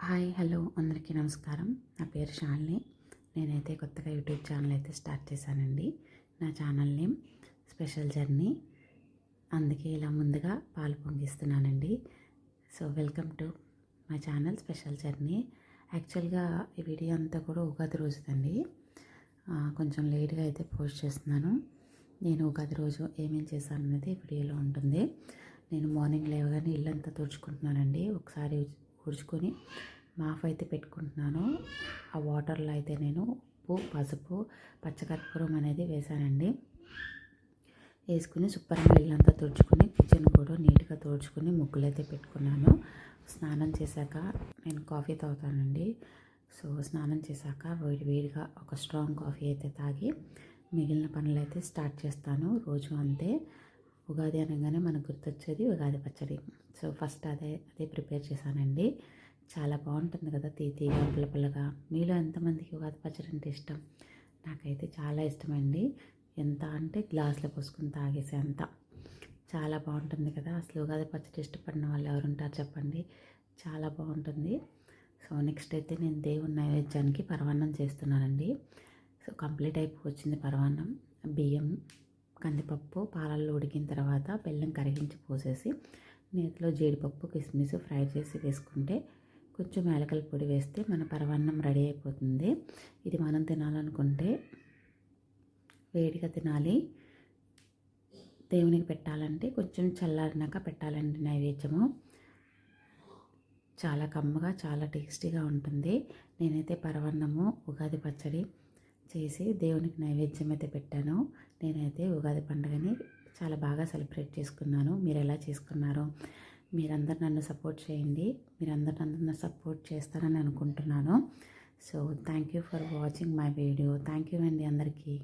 Hi hello అందరికీ నమస్కారం. నా పేరు శాలిని. నేనైతే కొత్తగా యూట్యూబ్ ఛానల్ అయితే స్టార్ట్ చేశానండి. నా ఛానల్ నేమ్ స్పెషల్ జర్నీ. అందుకే ఇలా ముందుగా పాలు పొంగిస్తున్నానండి. So welcome to my channel special journey. యాక్చువల్గా ఈ వీడియో అంతా కూడా ఉగాది రోజుదండి. కొంచెం లేట్గా అయితే పోస్ట్ చేస్తున్నాను. నేను ఉగాది రోజు ఏమేం చేశాను అనేది వీడియోలో ఉంటుంది. నేను మార్నింగ్ లేవగానే ఇల్లంతా తుడుచుకుంటున్నానండి. ఒకసారి తుడుచుకొని మాఫ్ అయితే పెట్టుకుంటున్నాను. ఆ వాటర్లో అయితే నేను ఉప్పు, పసుపు, పచ్చకర్పూరం అనేది వేసానండి. వేసుకుని శుభ్రంగా ఇల్లంతా తుడుచుకొని కిచెన్ కూడా నీట్గా తుడుచుకొని ముగ్గులు అయితే పెట్టుకున్నాను. స్నానం చేశాక నేను కాఫీ తాగుతానండి. సో స్నానం చేశాక వేడిగా ఒక స్ట్రాంగ్ కాఫీ అయితే తాగి మిగిలిన పనులు అయితే స్టార్ట్ చేస్తాను. రోజు అంతే. ఉగాది అనగానే మనకు గుర్తొచ్చేది ఉగాది పచ్చడి. సో ఫస్ట్ అదే ప్రిపేర్ చేశానండి. చాలా బాగుంటుంది కదా, తీయగా పుల్లపుల్లగా. మీలో ఎంతమందికి ఉగాది పచ్చడి అంటే ఇష్టం? నాకైతే చాలా ఇష్టమండి. ఎంత అంటే గ్లాసులో పోసుకొని తాగేసే అంత చాలా బాగుంటుంది కదా. అసలు ఉగాది పచ్చడి ఇష్టపడిన వాళ్ళు ఎవరుంటారు చెప్పండి. చాలా బాగుంటుంది. సో నెక్స్ట్ అయితే నేను దేవుని నైవేద్యానికి పరమాన్నం చేస్తున్నానండి. సో కంప్లీట్ అయిపోవచ్చింది పరమాన్నం. బియ్యం, కందిపప్పు పాలల్లో ఉడికిన తర్వాత బెల్లం కరిగించి పోసేసి నేతిలో జీడిపప్పు, కిస్మిస్ ఫ్రై చేసి వేసుకుంటే కొంచెం యాలకల పొడి వేస్తే మన పరమాన్నం రెడీ అయిపోతుంది. ఇది మనం తినాలనుకుంటే వేడిగా తినాలి. దేవునికి పెట్టాలంటే కొంచెం చల్లారినాక పెట్టాలండి నైవేద్యము. చాలా కమ్మగా చాలా టేస్టీగా ఉంటుంది. నేనైతే పరమాన్నము ఉగాది పచ్చడి చేసి దేవునికి నైవేద్యం అయితే పెట్టాను. నేనైతే ఉగాది పండుగని చాలా బాగా సెలబ్రేట్ చేసుకున్నాను. మీరు ఎలా చేసుకున్నారో మీరందరూ నన్ను సపోర్ట్ చేయండి. మీరందరూ నన్ను సపోర్ట్ చేస్తారని అనుకుంటున్నాను. So thank you for watching my video. Thank you అండి అందరికీ.